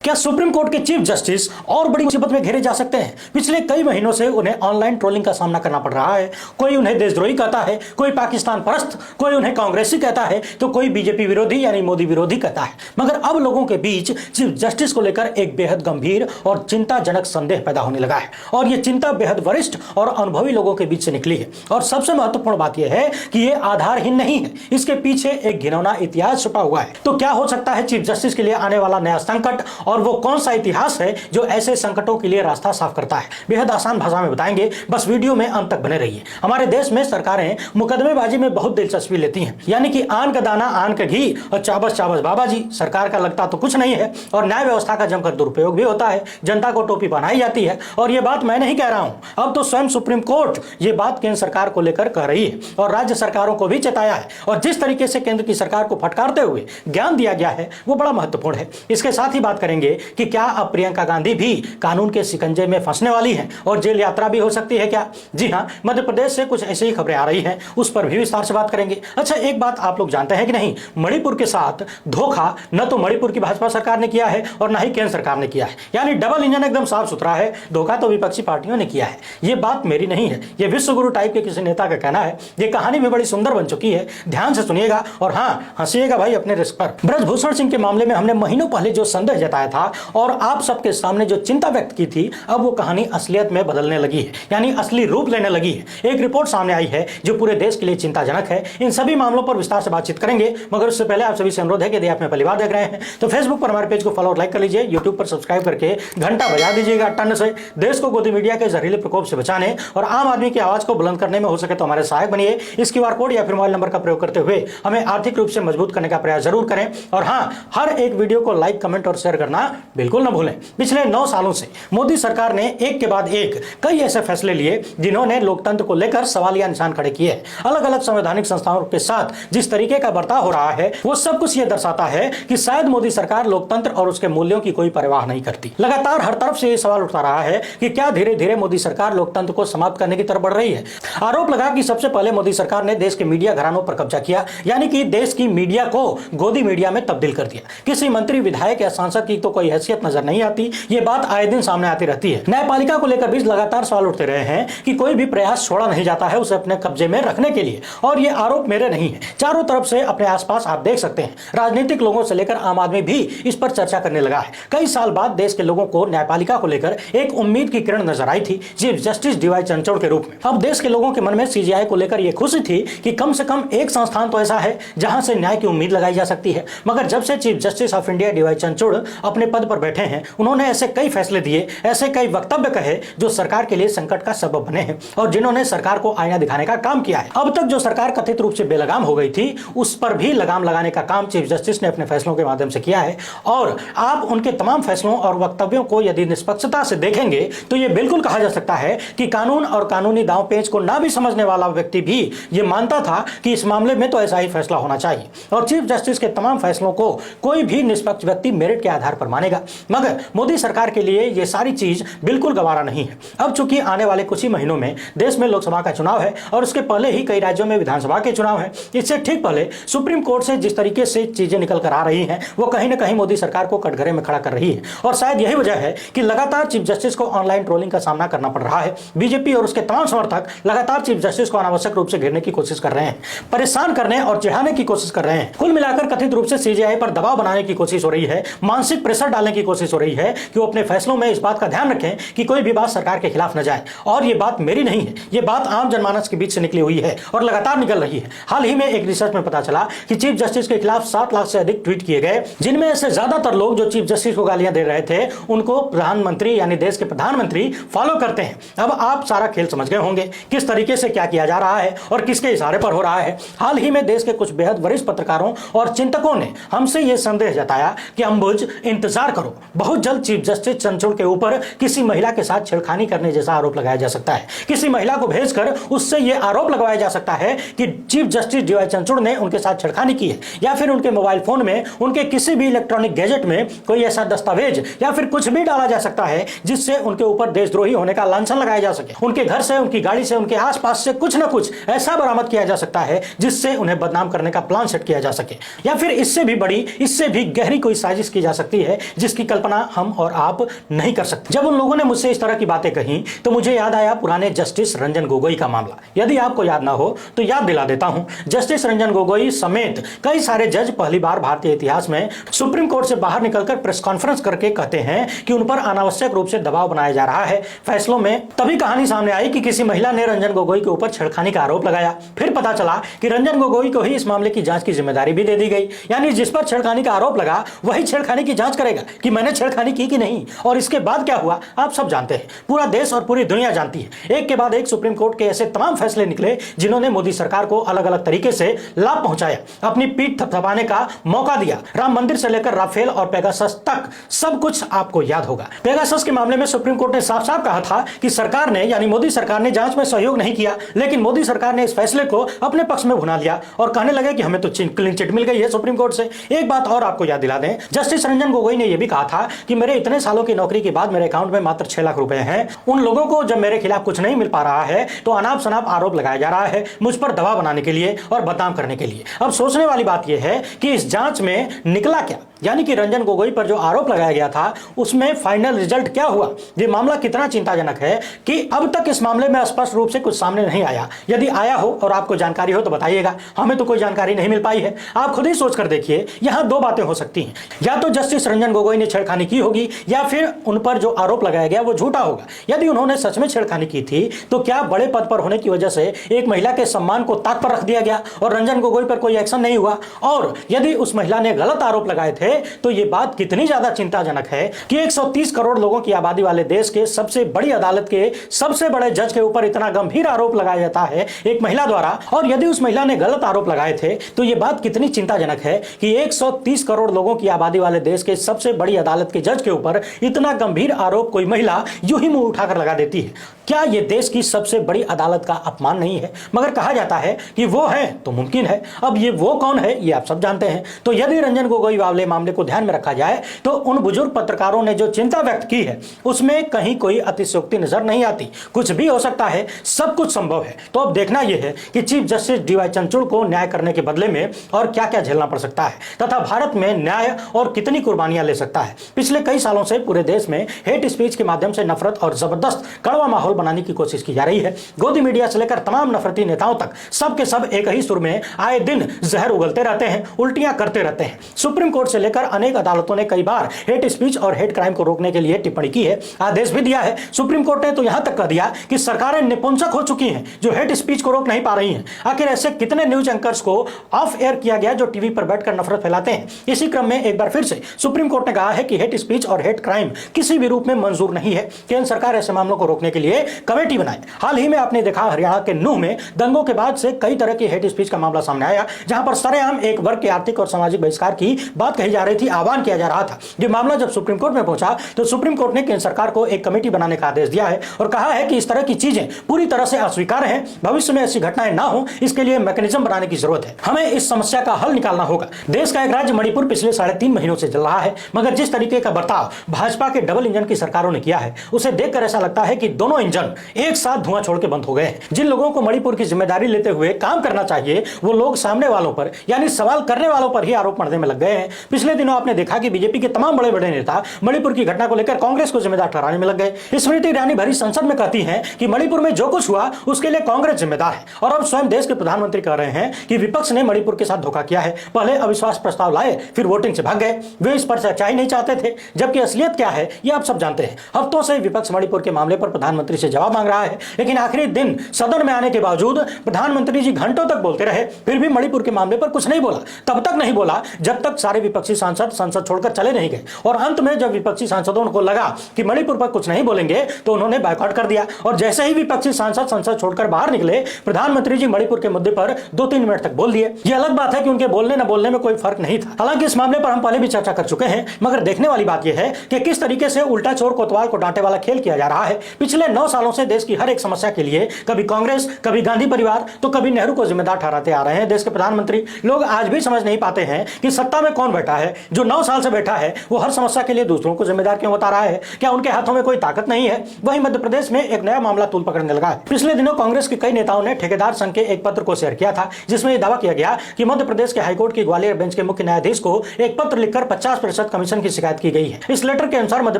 क्या supreme court के chief justice और बड़ी मुसीबत में घेरे जा सकते हैं? पिछले कई महीनों से उन्हें ऑनलाइन ट्रोलिंग का सामना करना पड़ रहा है। कोई उन्हें देशद्रोही कहता है, कोई पाकिस्तान परस्त, कोई उन्हें कांग्रेसी कहता है, तो कोई बीजेपी विरोधी यानी मोदी विरोधी कहता है। मगर अब लोगों के बीच चीफ जस्टिस को लेकर एक बेहद गंभीर और चिंताजनक संदेह पैदा होने लगा है और यह चिंता बेहद वरिष्ठ और अनुभवी लोगों के बीच से निकली है। और सबसे महत्वपूर्ण बात यह है कि यह आधारहीन नहीं है, इसके पीछे एक घिनौना इतिहास छुपा हुआ है। तो क्या हो सकता है चीफ जस्टिस के लिए आने वाला नया संकट, और वो कौन सा इतिहास है जो ऐसे संकटों के लिए रास्ता साफ करता है? बेहद आसान भाषा में बताएंगे, बस वीडियो में अंत तक बने रहिए। हमारे देश में सरकारें मुकदमेबाजी में बहुत दिलचस्पी लेती हैं, यानी कि आन का दाना आन का घी और चाबस चाबस बाबा जी। सरकार का लगता तो कुछ नहीं है और न्याय व्यवस्था का जमकर दुरुपयोग भी होता है। जनता को टोपी पहनाई जाती है। और यह बात मैं नहीं कह रहा हूं, अब तो स्वयं सुप्रीम कोर्ट ये बात केंद्र सरकार को लेकर कह रही है और राज्य सरकारों को भी चेताया है। और जिस तरीके से केंद्र की सरकार को फटकारते हुए ज्ञान दिया गया है वो बड़ा महत्वपूर्ण है। इसके साथ ही बात करेंगे कि क्या अब प्रियंका गांधी भी कानून के शिकंजे में फंसने वाली हैं और जेल यात्रा भी हो सकती है क्या? जी हां, मध्य प्रदेश से कुछ ऐसी ही खबरें आ रही हैं, उस पर भी विस्तार से बात करेंगे। अच्छा, एक बात आप लोग जानते हैं कि नहीं, मणिपुर के साथ धोखा न तो मणिपुर की भाजपा सरकार ने किया है और न ही केंद्र सरकार ने किया है, यानी डबल इंजन एकदम साफ सुथरा है। धोखा तो विपक्षी पार्टियों ने किया है। यह बात मेरी नहीं है, यह विश्वगुरु टाइप के किसी नेता का कहना है। यह कहानी भी बड़ी सुंदर बन चुकी है, ध्यान से सुनिएगा और हाँ, हंसिएगा भाई अपने रिस्क पर। ब्रजभूषण सिंह के मामले में हमने महीनों पहले जो संदेह जताया था और आप सबके सामने जो चिंता व्यक्त की थी, अब वो कहानी असलियत में बदलने लगी है, यानी असली रूप लेने लगी है। एक रिपोर्ट सामने आई है जो पूरे देश के लिए चिंताजनक है। इन सभी मामलों पर विस्तार से बातचीत करेंगे, मगर उससे पहले आप सभी से अनुरोध है कि यदि आप पहली बार देख रहे हैं तो फेसबुक पर हमारे पेज को फॉलो और लाइक कर लीजिए, यूट्यूब पर सब्सक्राइब करके घंटा बजा दीजिएगा टन से। देश को गोदी मीडिया के जहरीले प्रकोप से बचाने और आम आदमी की आवाज को बुलंद करने में हो सके तो हमारे सहायक बनिए। इस क्यूआर कोड या फिर मोबाइल नंबर का प्रयोग करते हुए हमें आर्थिक रूप से मजबूत करने का प्रयास जरूर करें। और हाँ, हर एक वीडियो को लाइक, कमेंट और शेयर करना बिल्कुल न भूलें। पिछले 9 सालों से मोदी सरकार ने एक के बाद एक कई ऐसे फैसले लिए जिन्होंने लोकतंत्र को लेकर सवालिया निशान खड़े किए। अलग अलग संवैधानिक संस्थाओं के साथ जिस तरीके का बर्ताव हो रहा है वो सब कुछ ये दर्शाता है कि शायद मोदी सरकार लोकतंत्र और उसके मूल्यों की कोई परवाह नहीं करती। लगातार हर तरफ से ये सवाल उठता रहा है कि क्या धीरे धीरे मोदी सरकार लोकतंत्र को समाप्त करने की तरफ बढ़ रही है। आरोप लगा कि सबसे पहले मोदी सरकार ने देश के मीडिया घरानों पर कब्जा किया, यानी कि देश की मीडिया को गोदी मीडिया में तब्दील कर दिया। किसी मंत्री, विधायक या सांसद की तो कोई हैसियत नजर नहीं आती। ये बात आए दिन सामने आती रहती है। न्यायपालिका को लेकर भी लगातार सवाल उठते रहे हैं कि कोई भी प्रयास छोड़ा नहीं जाता है उसे अपने कब्जे में रखने के लिए। और ये आरोप मेरे नहीं है, चारों तरफ से अपने आसपास आप देख सकते हैं। राजनीतिक लोगों से लेकर आम आदमी भी इस पर चर्चा करने लगा है। कई साल बाद देश के लोगों को न्यायपालिका को लेकर एक उम्मीद की किरण नजर आई थी, चीफ जस्टिस डीवाई चंद्रचूड़ के रूप में। अब देश के लोगों के मन में सीजीआई को लेकर यह खुशी थी कि कम से कम एक संस्थान तो ऐसा है जहां से न्याय की उम्मीद लगाई जा सकती है। मगर जब से chief justice of India DY Chandrachud अपने पद पर बैठे हैं, उन्होंने ऐसे कई फैसले दिए, ऐसे कई वक्तव्य कहे जो सरकार के लिए संकट का सबब बने हैं और जिन्होंने सरकार को आईना दिखाने का काम किया है। अब तक जो सरकार कथित रूप से बेलगाम हो गई थी, उस पर भी लगाम लगाने का काम चीफ जस्टिस ने अपने फैसलों के माध्यम से किया है। और आप उनके तमाम फैसलों और वक्तव्यों को यदि निष्पक्षता से देखेंगे तो यह बिल्कुल कहा जा सकता है कि कानून और कानूनी दांव पेच को ना भी समझने वाला व्यक्ति भी यह मानता था कि इस मामले में तो ऐसा ही फैसला होना चाहिए और चीफ जस्टिस के तमाम फैसलों को कोई भी निष्पक्ष व्यक्ति मेरिट के आधार पर मानेगा। मगर मोदी सरकार के लिए यह सारी चीज बिल्कुल गवारा नहीं है। अब चूंकि आने वाले कुछ ही महीनों में देश में लोकसभा का चुनाव है और उसके पहले ही कई राज्यों में विधानसभा के चुनाव है। इससे ठीक पहले सुप्रीम कोर्ट से जिस तरीके से चीजें निकल कर आ रही हैं वो कहीं ना कहीं मोदी सरकार को कटघरे में खड़ा कर रही है। और शायद यही वजह है कि लगातार चीफ जस्टिस को ऑनलाइन ट्रोलिंग का सामना करना पड़ रहा है। बीजेपी और उसके तमाम समर्थक लगातार चीफ जस्टिस को अनावश्यक रूप से घेरने की कोशिश कर रहे हैं, परेशान करने और चिढ़ाने की कोशिश कर रहे हैं। कुल मिलाकर कथित रूप से सीजीआई पर दबाव बनाने की कोशिश हो रही है, मानसिक प्रेशर डालने की कोशिश हो रही है कि वो अपने फैसलों में इस बात का ध्यान रखें कि कोई भी बात सरकार के खिलाफ न जाए। और ये बात मेरी नहीं है, ये बात आम जनमानस के बीच से निकली हुई है और लगातार निकल रही है। हाल ही में एक रिसर्च में पता चला कि चीफ जस्टिस के खिलाफ 7 लाख से अधिक ट्वीट किए गए, जिनमें से ज्यादातर लोग जो चीफ जस्टिस को गालियां दे रहे थे उनको प्रधानमंत्री यानी देश के प्रधानमंत्री फॉलो करते हैं। अब आप सारा खेल समझ गए होंगे किस तरीके से क्या किया जा रहा है और किसके इशारे पर हो रहा है। हाल ही में देश के कुछ बेहद वरिष्ठ पत्रकारों और चिंतकों ने हमसे यह संदेह जताया कि अंबुज इंतजार करो, बहुत जल्द चीफ जस्टिस चंद्रचूड़ के ऊपर किसी महिला के साथ छेड़खानी करने जैसा आरोप लगाया जा सकता है। किसी महिला को भेजकर उससे यह आरोप लगाया जा सकता है कि चीफ जस्टिस डीवाई चंद्रचूड़ ने उनके साथ छेड़खानी की है, या फिर उनके मोबाइल फोन में, उनके किसी भी इलेक्ट्रॉनिक गैजेट में कोई ऐसा दस्तावेज या फिर कुछ भी डाला जा सकता है जिससे उनके ऊपर देशद्रोही होने का लांछन लगाया जा सके। उनके घर से, उनकी गाड़ी से, उनके आसपास से कुछ न कुछ ऐसा बरामद किया जा सकता है जिससे उन्हें बदनाम करने का प्लान सेट किया जा सके, या फिर इससे भी बड़ी, इससे भी गहरी कोई साजिश की जा सकती है है जिसकी कल्पना हम और आप नहीं कर सकते। जब उन लोगों ने मुझसे इस तरह की बातें कही तो मुझे याद आया पुराने जस्टिस रंजन गोगोई का मामला। यदि आपको याद ना हो तो याद दिला देता हूं। जस्टिस रंजन गोगोई समेत कई सारे जज पहली बार भारतीय इतिहास में सुप्रीम कोर्ट से बाहर निकलकर प्रेस कॉन्फ्रेंस करके कहते हैं कि उन पर अनावश्यक रूप से दबाव बनाया जा रहा है फैसलों में। तभी कहानी सामने आई कि किसी महिला ने रंजन गोगोई के ऊपर छेड़खानी का आरोप लगाया। फिर पता चला कि रंजन गोगोई को ही इस मामले की जांच की जिम्मेदारी भी दे दी गई, यानी जिस पर छेड़खानी का आरोप लगा वही छेड़खानी की जांच करेगा कि मैंने छेड़खानी की कि नहीं। और इसके बाद क्या हुआ आप सब जानते हैं, पूरा देश और पूरी दुनिया जानती है। एक के बाद एक सुप्रीम कोर्ट के ऐसे तमाम फैसले निकले जिन्होंने मोदी सरकार को अलग अलग तरीके से लाभ पहुंचाया, अपनी पीठ थपथपाने का मौका दिया। राम मंदिर से लेकर राफेल और पेगासस तक सब कुछ आपको याद होगा। पेगासस के मामले में सुप्रीम कोर्ट ने साफ साफ कहा था कि सरकार ने यानी मोदी सरकार ने जांच में सहयोग नहीं किया, लेकिन मोदी सरकार ने इस फैसले को अपने पक्ष में भुना लिया और कहने लगे कि हमें तो क्लीन चिट मिल गई है सुप्रीम कोर्ट से। एक बात और आपको याद दिला दें, जस्टिस रंजन गोगोई ने यह भी कहा था कि मेरे इतने सालों की नौकरी के बाद मेरे अकाउंट में मात्र 6 लाख रुपए हैं। उन लोगों को जब मेरे खिलाफ कुछ नहीं मिल पा रहा है तो अनाप शनाप आरोप लगाया जा रहा है मुझ पर दबाव बनाने के लिए और बदनाम करने के लिए। अब सोचने वाली बात यह है कि इस जांच में निकला क्या, यानी कि रंजन गोगोई पर जो आरोप लगाया गया था उसमें फाइनल रिजल्ट क्या हुआ। ये मामला कितना चिंताजनक है कि अब तक इस मामले में स्पष्ट रूप से कुछ सामने नहीं आया। यदि आया हो और आपको जानकारी हो तो बताइएगा, हमें तो कोई जानकारी नहीं मिल पाई है। आप खुद ही सोच कर देखिए, यहां दो बातें हो सकती हैं, या तो जस्टिस रंजन गोगोई ने छेड़खानी की होगी या फिर उन पर जो आरोप लगाया गया वो झूठा होगा। यदि उन्होंने सच में छेड़खानी की थी तो क्या बड़े पद पर होने की वजह से एक महिला के सम्मान को ताक पर रख दिया गया और रंजन गोगोई पर कोई एक्शन नहीं हुआ? और यदि उस महिला ने गलत आरोप लगाए थे तो यह बात कितनी ज्यादा चिंताजनक है कि 130 करोड़ लोगों की आबादी वाले देश के सबसे बड़ी अदालत के सबसे बड़े जज के ऊपर इतना गंभीर आरोप लगाया जाता है एक महिला द्वारा। और यदि उस महिला ने गलत आरोप लगाए थे तो यह बात कितनी चिंताजनक है कि 130 करोड़ लोगों की आबादी वाले देश के सबसे बड़ी अदालत के जज के ऊपर इतना गंभीर आरोप कोई महिला यूं ही मुंह उठाकर लगा देती है। क्या यह देश की सबसे बड़ी अदालत का अपमान नहीं है? मगर कहा जाता है कि वो है तो मुमकिन है। अब ये वो कौन है ये आप सब जानते हैं। तो यदि रंजन गोगोई वाले मामले को ध्यान में रखा जाए तो उन बुजुर्ग पत्रकारों ने जो चिंता व्यक्त की है उसमें कहीं कोई अतिशयोक्ति नजर नहीं आती। कुछ भी हो सकता है, सब कुछ संभव है। तो अब देखना यह है कि चीफ जस्टिस डीवाई चंद्रचूड़ को न्याय करने के बदले में और क्या क्या झेलना पड़ सकता है तथा भारत में न्याय और कितनी कुर्बानियां ले सकता है। पिछले कई सालों से पूरे देश में हेट स्पीच के माध्यम से नफरत और जबरदस्त कड़वा माहौल बनाने की कोशिश की जा रही है। गोदी मीडिया से लेकर तमाम नफरती नेताओं तक सब के सब एक ही सुर में आए दिन जहर उगलते रहते हैं, उल्टियां करते रहते हैं। सुप्रीम कोर्ट से लेकर अनेक अदालतों ने कई बार हेट स्पीच और हेट क्राइम को रोकने के लिए टिप्पणी की है, आदेश भी दिया है। सुप्रीम कोर्ट ने तो यहां तक कह दिया कि सरकारें निपुंसक हो चुकी हैं जो हेट स्पीच को रोक नहीं पा रही हैं। आखिर ऐसे कितने न्यूज एंकर्स को ऑफ एयर किया गया जो टीवी पर बैठकर नफरत फैलाते हैं। इसी क्रम में एक बार फिर से सुप्रीम कोर्ट ने कहा है कि हेट स्पीच और हेट क्राइम किसी भी रूप में मंजूर नहीं है। केंद्र सरकार ऐसे मामलों को रोकने के लिए कमेटी बनाए। हाल ही में आपने देखा हरियाणा के नूह में दंगों के बाद से कई तरह की हेट स्पीच का मामला सामने आया, जहां पर सरेआम एक वर्ग के आर्थिक और सामाजिक बहिष्कार की बात कही जा रही थी, आह्वान किया जा रहा था। ये मामला जब सुप्रीम कोर्ट में पहुंचा तो सुप्रीम कोर्ट ने केंद्र सरकार को एक कमेटी बनाने का आदेश दिया है और कहा है कि इस तरह की चीजें पूरी तरह से अस्वीकार्य हैं। भविष्य में ऐसी घटनाएं ना हो इसके लिए मैकेनिज्म बनाने की जरूरत है। हमें इस समस्या का हल निकालना होगा। देश का एक राज्य मणिपुर पिछले 3.5 महीनों से चल रहा है, मगर जिस तरीके का बर्ताव भाजपा के डबल इंजन की सरकारों ने किया है उसे देखकर ऐसा लगता है कि दोनों इंजन एक साथ धुआं छोड़ के बंद हो गए हैं। जिन लोगों को मणिपुर की जिम्मेदारी लेते हुए काम करना चाहिए वो लोग सामने वालों पर यानी सवाल करने वालों पर ही आरोप मढ़ने में लग गए हैं। पिछले दिनों आपने देखा कि बीजेपी के तमाम बड़े बड़े नेता मणिपुर की घटना को लेकर कांग्रेस को जिम्मेदार ठहराने में लग गए। स्मृति ईरानी भरी संसद में कहती हैं कि मणिपुर में जो कुछ हुआ उसके लिए कांग्रेस जिम्मेदार है। और अब स्वयं देश के प्रधानमंत्री कह रहे हैं कि विपक्ष ने मणिपुर के साथ धोखा किया है। पहले अविश्वास प्रस्ताव लाए फिर वोटिंग से भाग गए। वे इस पर चर्चा ही नहीं चाहते थे, जबकि असलियत क्या है ये आप सब जानते हैं। हफ्तों से विपक्ष मणिपुर के मामले पर प्रधानमंत्री से जवाब मांग रहा है, लेकिन आखिरी दिन सदन में आने के बावजूद प्रधानमंत्री जी घंटों तक बोलते रहे, फिर भी मणिपुर के मामले पर कुछ नहीं बोला। तब तक नहीं बोला जब तक सारे विपक्षी सांसद संसद छोड़कर चले नहीं गए। और अंत में जब विपक्षी सांसदों को लगा कि मणिपुर पर कुछ नहीं बोलेंगे तो उन्होंने बायकॉट कर दिया। और जैसे ही विपक्षी सांसद संसद छोड़कर बाहर निकले, प्रधानमंत्री जी मणिपुर के मुद्दे पर 2-3 मिनट तक बोल दिए। यह अलग बात है कि उनके बोलने न बोलने में कोई फर्क नहीं था। हालांकि इस मामले पर हम पहले भी चर्चा कर चुके हैं, मगर देखने वाली बात यह है कि किस तरीके से उल्टा चोर कोतवाल को डांटे वाला खेल किया जा रहा है। पिछले 9 सालों से देश की हर एक समस्या के लिए कभी कांग्रेस, कभी गांधी परिवार तो कभी नेहरू को जिम्मेदार ठहराते आ रहे हैं देश के प्रधानमंत्री। लोग आज भी समझ नहीं पाते हैं कि सत्ता में कौन बैठा है? जो 9 साल से बैठा है वो हर समस्या के लिए दूसरों को जिम्मेदार क्यों बता रहा है? क्या उनके हाथों में कोई ताकत नहीं है? वहीं मध्य प्रदेश में एक नया मामला तूल पकड़ने लगा है। पिछले दिनों कांग्रेस के कई नेताओं ने ठेकेदार संघ के एक पत्र को शेयर किया था, जिसमें यह दावा किया गया कि मध्य प्रदेश के हाईकोर्ट की ग्वालियर बेंच के मुख्य न्यायाधीश को एक पत्र लिखकर 50% कमीशन की शिकायत की गई है। इस लेटर के अनुसार मध्य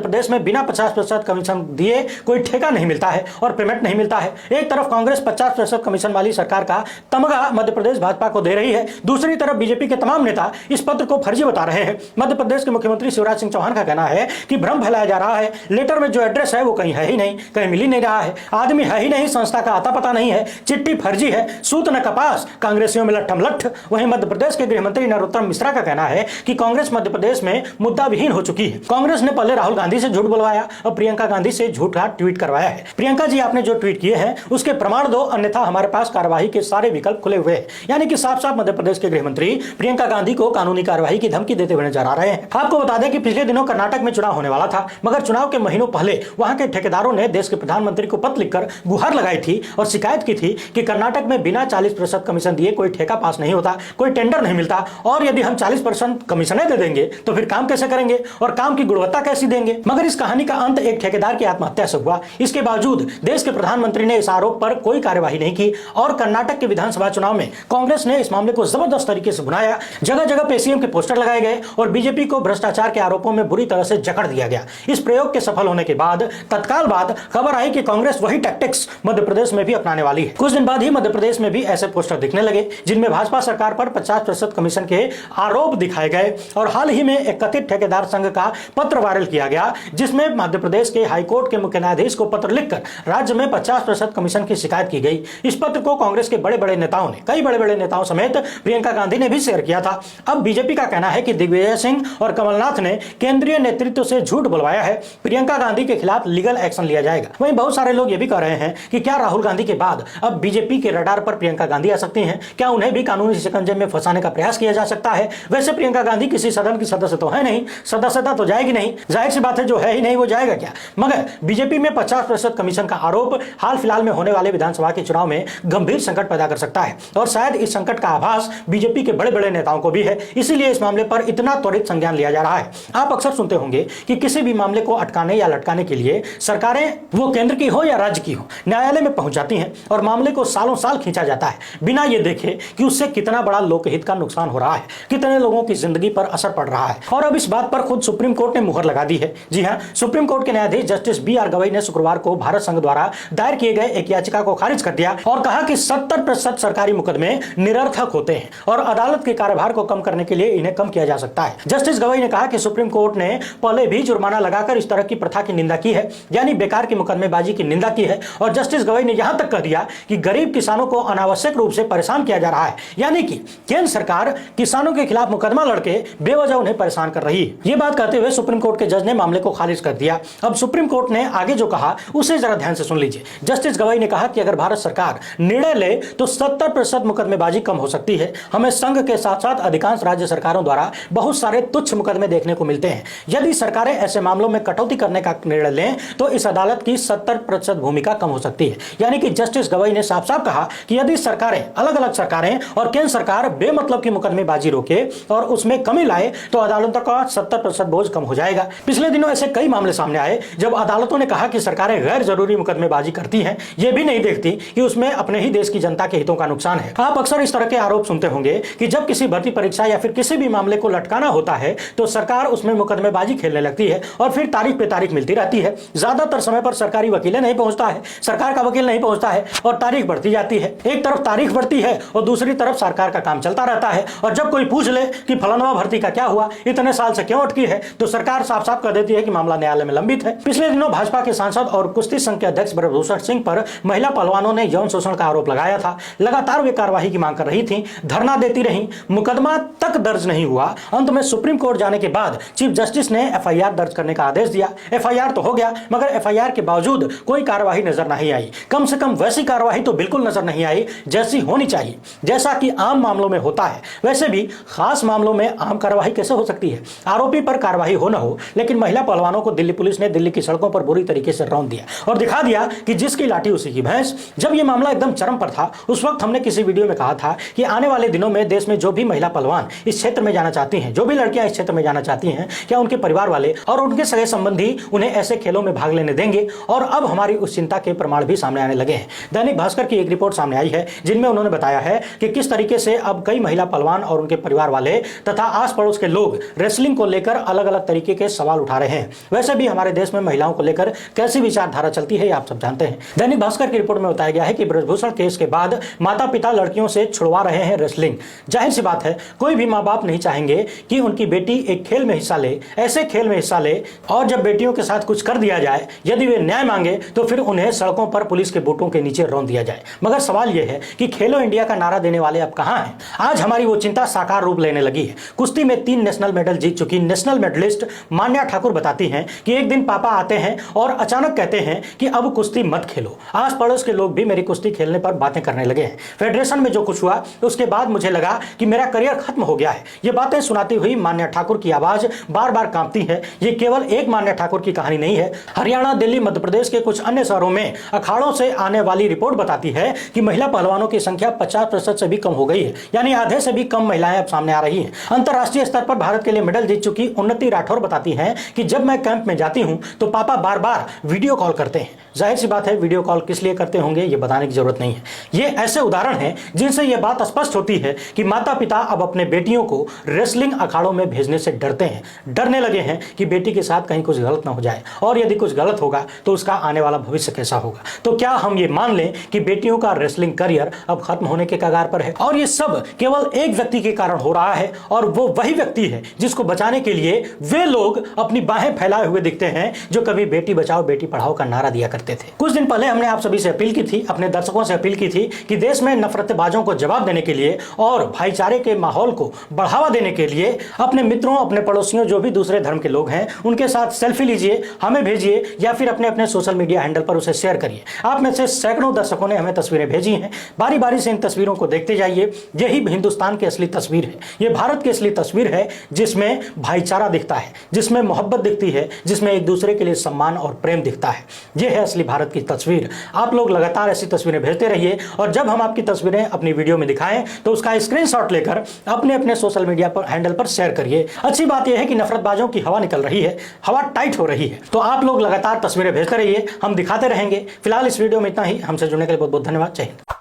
प्रदेश में बिना 50% कमीशन दिए कोई ठेका नहीं मिलता है और पेमेंट नहीं मिलता है। एक तरफ कांग्रेस 50% कमीशन वाली सरकार का तमगा मध्य प्रदेश भाजपा को दे रही है, दूसरी तरफ बीजेपी के तमाम नेता इस पत्र को फर्जी बता रहे हैं। मध्य प्रदेश के मुख्यमंत्री शिवराज सिंह चौहान का कहना है कि भ्रम फैलाया जा रहा है, लेटर में जो एड्रेस है वो कहीं है ही नहीं, कहीं मिल ही नहीं रहा है, आदमी है ही नहीं, संस्था का आता पता नहीं है, चिट्ठी फर्जी है, सूत न कपास, कांग्रेसियों में लट्ठम लट्ठ। वहीं मध्य प्रदेश के गृह मंत्री नरोत्तम मिश्रा का कहना है कि कांग्रेस मध्य प्रदेश में मुद्दा विहीन हो चुकी है। कांग्रेस ने पहले राहुल गांधी से झूठ बुलवाया और प्रियंका गांधी से झूठा ट्वीट करवाया है। प्रियंका जी, आपने जो ट्वीट किए हैं उसके प्रमाण दो, अन्यथा हमारे पास कार्यवाही के सारे विकल्प खुले हुए हैं। यानी कि साफ साफ मध्य प्रदेश के गृह मंत्री प्रियंका गांधी को कानूनी कार्रवाई की धमकी देते हुए नजर आ रहे हैं। आपको बता दें कि पिछले दिनों कर्नाटक में चुनाव होने वाला था, मगर चुनाव के महीनों पहले वहां के ठेकेदारों ने देश के प्रधानमंत्री को पत्र लिखकर गुहार लगाई थी और शिकायत की थी कि कर्नाटक में बिना 40% कमीशन दिए कोई ठेका पास नहीं होता, कोई टेंडर नहीं मिलता, और यदि हम 40% कमीशन दे देंगे तो फिर काम कैसे करेंगे और काम की गुणवत्ता कैसी देंगे। मगर इस कहानी का अंत एक ठेकेदार की आत्महत्या से हुआ। इसके बावजूद देश के प्रधानमंत्री ने इस आरोप पर कोई कार्यवाही नहीं की और कर्नाटक के विधानसभा चुनाव में कांग्रेस ने इस मामले को जबरदस्त तरीके से बुनाया। जगह जगह पे सीएम के पोस्टर लगाए गए और बीजेपी को भ्रष्टाचार के आरोपों में बुरी तरह से जकड़ दिया गया। इस प्रयोग के सफल होने के बाद तत्काल बाद खबर आई कि कांग्रेस वही टैक्टिक्स मध्य प्रदेश में भी अपनाने वाली है। कुछ दिन बाद ही मध्य प्रदेश में भी ऐसे पोस्टर दिखने लगे जिनमें भाजपा सरकार पर 50% कमीशन के आरोप दिखाए गए। और हाल ही में एक कथित ठेकेदार संघ का पत्र वायरल किया गया, जिसमें मध्य प्रदेश के हाईकोर्ट के मुख्य न्यायाधीश को पत्र लिखकर राज्य में 50% कमीशन की शिकायत की गई। इस पत्र को कांग्रेस के बड़े बड़े नेताओं ने, कई बड़े बड़े नेताओं समेत प्रियंका गांधी ने भी शेयर किया था। अब बीजेपी का कहना है कि दिग्विजय सिंह और कमलनाथ ने केंद्रीय नेतृत्व से झूठ बुलवाया है, प्रियंका गांधी के खिलाफ लीगल एक्शन लिया जाएगा। वहीं बहुत सारे लोग ये भी कह रहे हैं कि क्या राहुल गांधी के बाद अब बीजेपी के रडार पर प्रियंका गांधी आ सकती हैं? क्या उन्हें भी कानूनी शिकंजे में फंसाने का प्रयास किया जा सकता है? वैसे प्रियंका गांधी किसी सदन की सदस्य तो है नहीं, सदस्यता तो जाएगी नहीं, जाहिर सी बात है, जो है ही नहीं वो जाएगा क्या। मगर बीजेपी में 50% कमीशन का आरोप हाल फिलहाल में होने वाले विधानसभा के चुनाव में गंभीर संकट पैदा कर सकता है और शायद इस संकट का आभास बीजेपी के बड़े बड़े नेताओं को भी है, इसीलिए इस मामले पर इतना त्वरित संज्ञान लिया जा रहा है। आप अक्सर सुनते होंगे कि किसी भी मामले को अटकाने या लटकाने के लिए सरकारें, वो केंद्र की हो या राज्य की हो, न्यायालय में पहुंच जाती हैं और मामले को सालों साल खींचा जाता है, बिना ये देखे कि उससे कितना बड़ा लोकहित का नुकसान हो रहा है, कितने लोगों की जिंदगी पर असर पड़ रहा है। और अब इस बात पर खुद सुप्रीम कोर्ट ने मुहर लगा दी है। जी हां, सुप्रीम कोर्ट के न्यायाधीश जस्टिस BR गवई ने शुक्रवार को भारत संघ द्वारा दायर किए गए एक याचिका को खारिज कर दिया और कहा कि 70% सरकारी मुकदमे निरर्थक होते हैं और अदालत के कार्यभार को कम करने के लिए इन्हें कम किया जा सकता है। जस्टिस गवई ने कहा कि सुप्रीम कोर्ट ने पहले भी जुर्माना लगाकर इस तरह की प्रथा की निंदा की है, यानी बेकार की मुकदमेबाजी की निंदा की है। और जस्टिस गवई ने यहां तक कह दिया कि गरीब किसानों को अनावश्यक रूप से परेशान किया जा रहा है, यानी कि केंद्र सरकार किसानों के खिलाफ मुकदमा लड़के बेवजह उन्हें परेशान कर रही है। यह बात कहते हुए सुप्रीम कोर्ट के जज ने मामले को खारिज कर दिया। अब सुप्रीम कोर्ट ने आगे जो कहा उसे जरा ध्यान से सुन लीजिए। जस्टिस गवई ने कहा कि अगर भारत सरकार निर्णय ले तो 70% मुकदमेबाजी कम हो सकती है। हमें संघ के साथ साथ अधिकांश राज्य सरकारों द्वारा बहुत सारे तुच्छ मुकदमे देखने को मिलते हैं। यदि सरकारें ऐसे मामलों में कटौती करने का निर्णय लें तो इस अदालत की 70% भूमिका कम हो सकती है। यानी कि जस्टिस गवई ने साफ साफ कहा कि यदि सरकारें, अलग अलग सरकारें और केंद्र सरकार बेमतलब की मुकदमेबाजी रोके और उसमें कमी लाए तो अदालतों का 70% बोझ कम हो जाएगा। पिछले दिनों ऐसे कई मामले सामने आए जब अदालतों ने कहा कि सरकारें गैर जरूरी मुकदमेबाजी करती हैं, ये भी नहीं देखती कि उसमें अपने ही देश की जनता के हितों का नुकसान है। आप अक्सर इस तरह के आरोप सुनते होंगे कि जब किसी भर्ती परीक्षा या फिर किसी भी मामले को लटकाना होता है तो सरकार उसमें मुकदमेबाजी खेलने लगती है और फिर तारीख पे तारीख मिलती रहती है। ज्यादातर समय पर सरकारी वकीलें नहीं पहुंचता है, सरकार का वकील नहीं पहुंचता है और तारीख बढ़ती जाती है। एक तरफ तारीख बढ़ती है और दूसरी तरफ सरकार का काम चलता रहता है। और जब कोई पूछ ले कि फलाना भर्ती का क्या हुआ, इतने साल से क्यों अटकी है, तो सरकार साफ साफ कह देती है कि मामला न्यायालय में लंबित है। पिछले दिनों भाजपा के सांसद और कुश्ती संघ के अध्यक्ष ब्रजभूषण सिंह पर महिला पहलवानों ने यौन शोषण का आरोप लगाया था। लगातार वे कार्रवाई की मांग कर रही थी, धरना देती रही, मुकदमा तक दर्ज नहीं हुआ। अंत में सुप्रीम कोर्ट जाने के बाद चीफ जस्टिस ने FIR दर्ज करने का आदेश दिया। FIR तो हो गया, मगर FIR के बावजूद कोई कार्रवाई नजर नहीं आई। कम से कम वैसी कार्रवाई तो बिल्कुल नजर नहीं आई जैसी होनी चाहिए। जैसा कि आम मामलों में होता है, वैसे भी खास मामलों में आम कार्रवाई कैसे हो सकती है? आरोपी पर कार्रवाई हो न हो, लेकिन महिला पहलवानों को दिल्ली पुलिस ने दिल्ली की सड़कों पर बुरी तरीके से रौंद दिया और दिखा दिया कि जिसकी लाठी उसी की भैंस। जब यह मामला एकदम चरम पर था, उस वक्त हमने किसी वीडियो में कहा था कि आने वाले दिनों में देश में जो भी महिला पहलवान इस क्षेत्र में जाना चाहते चाहती हैं, जो भी लड़कियां इस क्षेत्र में जाना चाहती हैं, क्या उनके परिवार वाले और उनके सगे संबंधी उन्हें ऐसे खेलों में भाग लेने देंगे? और अब हमारी उस चिंता के प्रमाण भी सामने आने लगे हैं। दैनिक भास्कर की एक रिपोर्ट सामने आई है जिनमें उन्होंने बताया है कि किस तरीके से अब कई महिला पहलवान और उनके परिवार वाले तथा आस पड़ोस के लोग रेसलिंग को लेकर अलग अलग तरीके के सवाल उठा रहे हैं। वैसे भी हमारे देश में महिलाओं को लेकर कैसी विचारधारा चलती है आप सब जानते हैं। दैनिक भास्कर की रिपोर्ट में बताया गया है कि ब्रजभूषण केस के बाद माता पिता लड़कियों से छुड़वा रहे हैं रेसलिंग। जाहिर सी बात है, कोई भी माँ बाप नहीं चाहेंगे कि उनकी बेटी एक खेल में हिस्सा ले, ऐसे खेल में हिस्सा ले, और जब बेटियों के साथ कुछ कर दिया जाए, यदि वे न्याय मांगे तो फिर उन्हें सड़कों पर पुलिस के बूटों के नीचे रौंद दिया जाए। मगर सवाल यह है कि खेलो इंडिया का नारा देने वाले अब कहां हैं? आज हमारी वो चिंता साकार रूप लेने लगी है। कुश्ती में 3 नेशनल मेडल जीत चुकी नेशनल मेडलिस्ट मान्या ठाकुर बताती हैं कि एक दिन पापा आते हैं और अचानक कहते हैं कि अब कुश्ती मत खेलो। आस पड़ोस के लोग भी मेरी कुश्ती खेलने पर बातें करने लगे हैं। फेडरेशन में जो कुछ हुआ उसके बाद मुझे लगा कि मेरा करियर खत्म हो गया है। ये बातें सुनाती हुई मान्या ठाकुर की आवाज बार बार कांपती है। ये केवल एक मान्या ठाकुर की कहानी नहीं है। हरियाणा, दिल्ली, मध्य प्रदेश के कुछ अन्य शहरों में अखाड़ों से आने वाली रिपोर्ट बताती है कि महिला पहलवानों की संख्या 50% से भी कम हो गई है, यानी आधे से भी कम महिलाएं अब सामने आ रही हैं। अंतर्राष्ट्रीय स्तर पर भारत के लिए मेडल जीत चुकी उन्नति राठौर बताती हैं कि जब मैं कैंप में जाती हूं तो पापा बार बार वीडियो कॉल करते हैं। जाहिर सी बात है, वीडियो कॉल किस लिए करते होंगे ये बताने की जरूरत नहीं है। ये ऐसे उदाहरण हैं जिनसे यह बात स्पष्ट होती है कि माता पिता अब अपने बेटियों को रेसलिंग अखाड़ों में भेजने से डरते हैं, डरने लगे हैं कि बेटी के साथ कहीं कुछ गलत ना हो जाए, और यदि कुछ गलत होगा तो उसका आने वाला भविष्य कैसा होगा। तो क्या हम ये मान लें कि बेटियों का रेसलिंग करियर अब खत्म होने के कगार पर है? और ये सब केवल एक व्यक्ति के कारण हो रहा है, और वो वही व्यक्ति है जिसको बचाने के लिए वे लोग अपनी बाहें फैलाए हुए दिखते हैं जो कभी बेटी बचाओ बेटी पढ़ाओ का नारा दिया करते थे। कुछ दिन पहले हमने आप सभी से अपील की थी, अपने दर्शकों से अपील की थी कि देश में नफरतबाजों को जवाब देने के लिए और भाईचारे के माहौल को बढ़ावा देने के लिए अपने मित्रों, अपने पड़ोसियों, जो भी दूसरे धर्म के लोग हैं, उनके साथ सेल्फी लीजिए, हमें भेजिए या फिर अपने अपने सोशल मीडिया हैंडल पर उसे शेयर करिए। आप में से सैकड़ों दर्शकों ने हमें तस्वीरें भेजी हैं। बारी बारी से इन तस्वीरों को देखते जाइए। यही हिंदुस्तान की असली तस्वीर है, ये भारत की असली तस्वीर है, जिसमें भाईचारा दिखता है, जिसमें मोहब्बत दिखती है, जिसमें एक दूसरे के लिए सम्मान और प्रेम दिखता है। यह है असली भारत की तस्वीर। आप लोग लगातार ऐसी तस्वीरें भेजते रहिए, और जब हम आपकी तस्वीरें अपनी वीडियो में दिखाएं तो उसका स्क्रीनशॉट लेकर अपने अपने सोशल मीडिया पर हैंडल पर शेयर करिए। अच्छी बात यह है कि नफरतबाजों की हवा निकल रही है, हवा टाइट हो रही है, तो आप लोग लगातार तस्वीरें भेजते रहिए, हम दिखाते रहेंगे। फिलहाल इस वीडियो में इतना ही। हमसे जुड़ने के लिए बहुत बहुत धन्यवाद। जय हिंद।